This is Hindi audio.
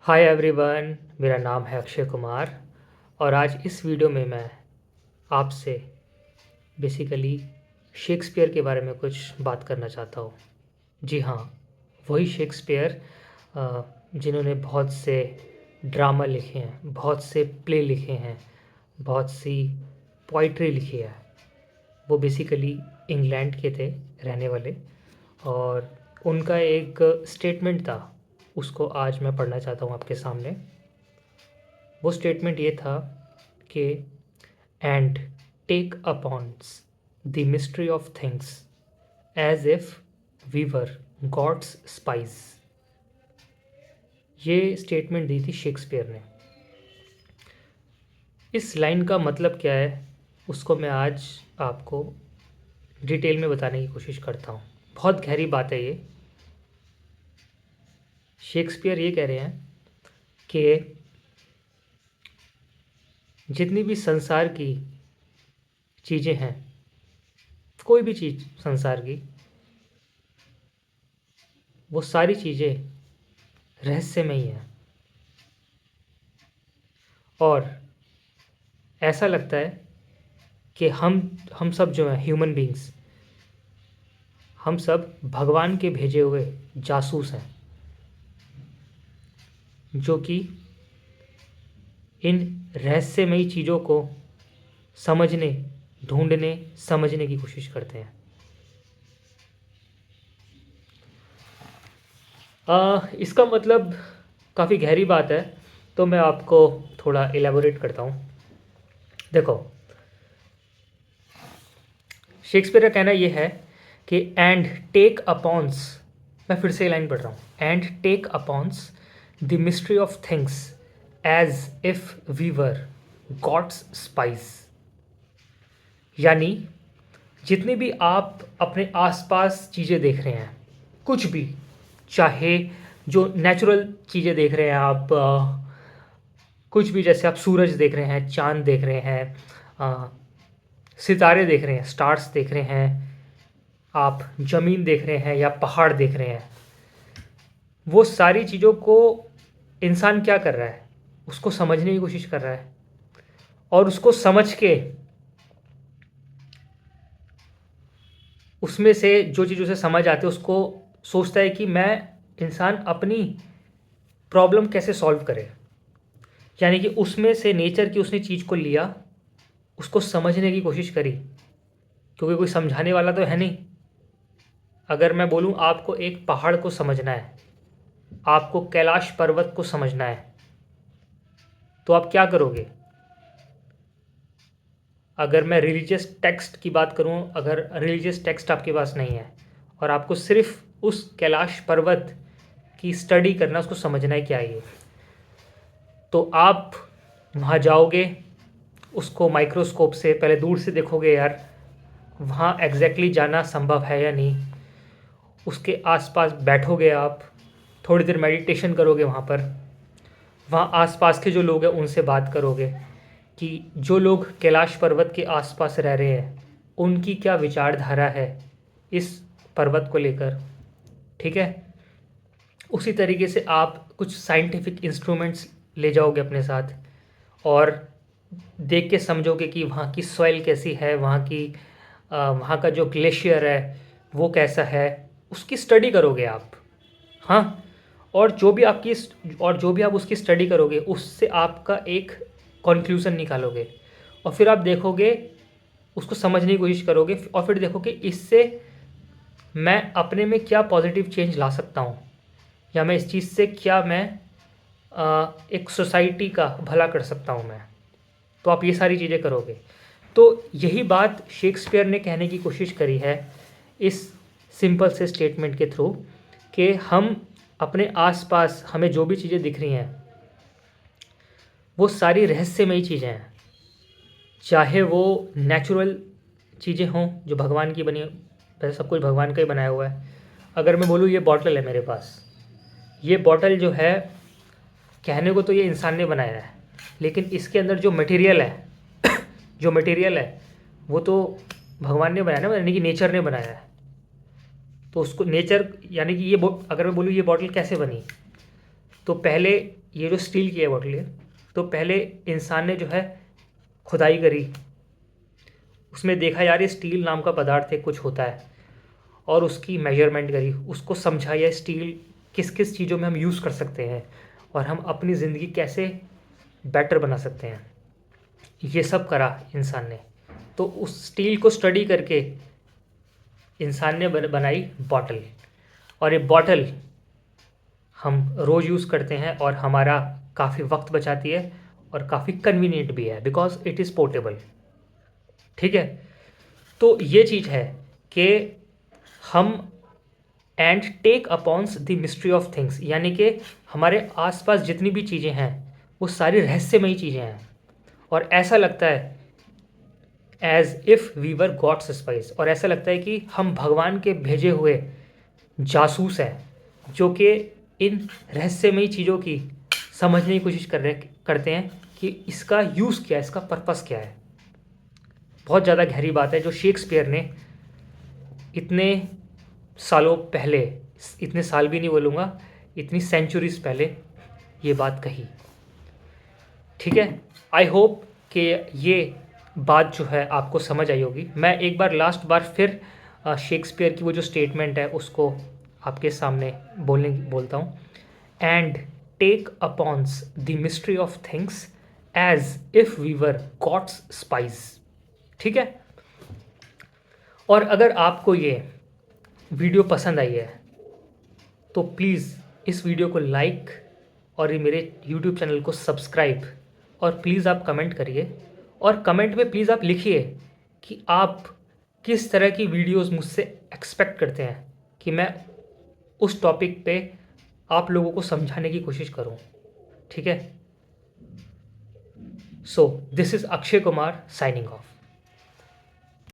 हाय एवरीवन, मेरा नाम है अक्षय कुमार और आज इस वीडियो में मैं आपसे बेसिकली शेक्सपियर के बारे में कुछ बात करना चाहता हूँ। जी हाँ, वही शेक्सपियर जिन्होंने बहुत से ड्रामा लिखे हैं, बहुत से प्ले लिखे हैं, बहुत सी पोइट्री लिखी है। वो बेसिकली इंग्लैंड के थे रहने वाले और उनका एक स्टेटमेंट था, उसको आज मैं पढ़ना चाहता हूँ आपके सामने। वो स्टेटमेंट ये था कि and take upon's the mystery of things as if we were God's spies. ये स्टेटमेंट दी थी शेक्सपियर ने। इस लाइन का मतलब क्या है उसको मैं आज आपको डिटेल में बताने की कोशिश करता हूँ। बहुत गहरी बात है ये। शेक्सपियर ये कह रहे हैं कि जितनी भी संसार की चीज़ें हैं, कोई भी चीज़ संसार की, वो सारी चीज़ें रहस्यमयी हैं। और ऐसा लगता है कि हम सब जो हैं ह्यूमन बीइंग्स, हम सब भगवान के भेजे हुए जासूस हैं जो कि इन रहस्यमयी चीज़ों को समझने, ढूंढने, समझने की कोशिश करते हैं। इसका मतलब काफ़ी गहरी बात है, तो मैं आपको थोड़ा एलेबोरेट करता हूँ। देखो, शेक्सपियर का कहना यह है कि एंड टेक अपॉन्स, मैं फिर से लाइन पढ़ रहा हूँ, and take upon's the mystery of things as if we were God's spies. यानी जितनी भी आप अपने आसपास चीज़ें देख रहे हैं, कुछ भी, चाहे जो नेचुरल चीज़ें देख रहे हैं आप, कुछ भी, जैसे आप सूरज देख रहे हैं, चांद देख रहे हैं, सितारे देख रहे हैं, स्टार्स देख रहे हैं, आप ज़मीन देख रहे हैं या पहाड़ देख रहे हैं, वो सारी चीज़ों को इंसान क्या कर रहा है, उसको समझने की कोशिश कर रहा है। और उसको समझ के उसमें से जो चीज़ उसे समझ आती है उसको सोचता है कि मैं, इंसान अपनी प्रॉब्लम कैसे सॉल्व करे। यानी कि उसमें से नेचर की उसने चीज़ को लिया, उसको समझने की कोशिश करी, क्योंकि कोई समझाने वाला तो है नहीं। अगर मैं बोलूँ आपको एक पहाड़ को समझना है, आपको कैलाश पर्वत को समझना है, तो आप क्या करोगे? अगर मैं रिलीजियस टेक्स्ट की बात करूं, अगर रिलीजियस टेक्स्ट आपके पास नहीं है और आपको सिर्फ उस कैलाश पर्वत की स्टडी करना, उसको समझना है क्या है ये, तो आप वहाँ जाओगे, उसको माइक्रोस्कोप से पहले दूर से देखोगे, यार वहाँ एग्जैक्टली जाना संभव है या नहीं। उसके आसपास बैठोगे आप, थोड़ी देर मेडिटेशन करोगे वहाँ आसपास के जो लोग हैं उनसे बात करोगे कि जो लोग कैलाश पर्वत के आसपास रह रहे हैं उनकी क्या विचारधारा है इस पर्वत को लेकर। ठीक है, उसी तरीके से आप कुछ साइंटिफिक इंस्ट्रूमेंट्स ले जाओगे अपने साथ और देख के समझोगे कि वहाँ की सॉइल कैसी है, वहाँ का जो ग्लेशियर है वो कैसा है, उसकी स्टडी करोगे आप। हाँ, और जो भी आप उसकी स्टडी करोगे उससे आपका एक कंक्लूज़न निकालोगे और फिर आप देखोगे, उसको समझने की कोशिश करोगे और फिर देखोगे इससे मैं अपने में क्या पॉजिटिव चेंज ला सकता हूँ, या मैं इस चीज़ से क्या मैं एक सोसाइटी का भला कर सकता हूँ मैं। तो आप ये सारी चीज़ें करोगे। तो यही बात शेक्सपियर ने कहने की कोशिश करी है इस सिंपल से स्टेटमेंट के थ्रू कि हम अपने आसपास हमें जो भी चीज़ें दिख रही हैं वो सारी रहस्यमयी चीज़ें हैं। चाहे वो नेचुरल चीज़ें हों जो भगवान की बनी, वैसे सब कुछ भगवान का ही बनाया हुआ है। अगर मैं बोलूँ ये बॉटल है मेरे पास, ये बॉटल जो है, कहने को तो ये इंसान ने बनाया है, लेकिन इसके अंदर जो मटेरियल है जो मटेरियल है वो तो भगवान ने बनाया ना, यानी कि नेचर ने बनाया है। तो उसको नेचर, यानी कि अगर मैं बोलूँ ये बॉटल कैसे बनी, तो पहले ये जो स्टील की है बॉटल है, तो पहले इंसान ने जो है खुदाई करी, उसमें देखा यार ये स्टील नाम का पदार्थ है, कुछ होता है, और उसकी मेजरमेंट करी, उसको समझा ये स्टील किस किस चीज़ों में हम यूज़ कर सकते हैं और हम अपनी ज़िंदगी कैसे बेटर बना सकते हैं, ये सब करा इंसान ने। तो उस स्टील को स्टडी करके इंसान ने बनाई बॉटल, और ये बॉटल हम रोज़ यूज़ करते हैं और हमारा काफ़ी वक्त बचाती है और काफ़ी कन्वीनियंट भी है बिकॉज इट इज़ पोर्टेबल। ठीक है, तो ये चीज़ है कि हम and take upon's the mystery of things, यानी कि हमारे आसपास जितनी भी चीज़ें हैं वो सारी रहस्यमयी चीज़ें हैं, और ऐसा लगता है as if we were God's spies, और ऐसा लगता है कि हम भगवान के भेजे हुए जासूस हैं जो कि इन रहस्यमयी चीज़ों की समझने की कोशिश करते हैं कि इसका यूज़ क्या है, इसका पर्पस क्या है। बहुत ज़्यादा गहरी बात है जो शेक्सपियर ने इतने सालों पहले, इतने साल भी नहीं बोलूँगा, इतनी सेंचुरीज पहले ये बात कही। ठीक है, आई होप कि ये बात जो है आपको समझ आई होगी। मैं एक बार लास्ट बार फिर शेक्सपियर की वो जो स्टेटमेंट है उसको आपके सामने बोलता हूँ। And take upon's the mystery of things as if we were God's spies. ठीक है, और अगर आपको ये वीडियो पसंद आई है तो प्लीज़ इस वीडियो को लाइक और ये मेरे यूट्यूब चैनल को सब्सक्राइब, और प्लीज़ आप कमेंट करिए, और कमेंट में प्लीज़ आप लिखिए कि आप किस तरह की वीडियोस मुझसे एक्सपेक्ट करते हैं कि मैं उस टॉपिक पे आप लोगों को समझाने की कोशिश करूं। ठीक है, so this is Akshay Kumar signing off.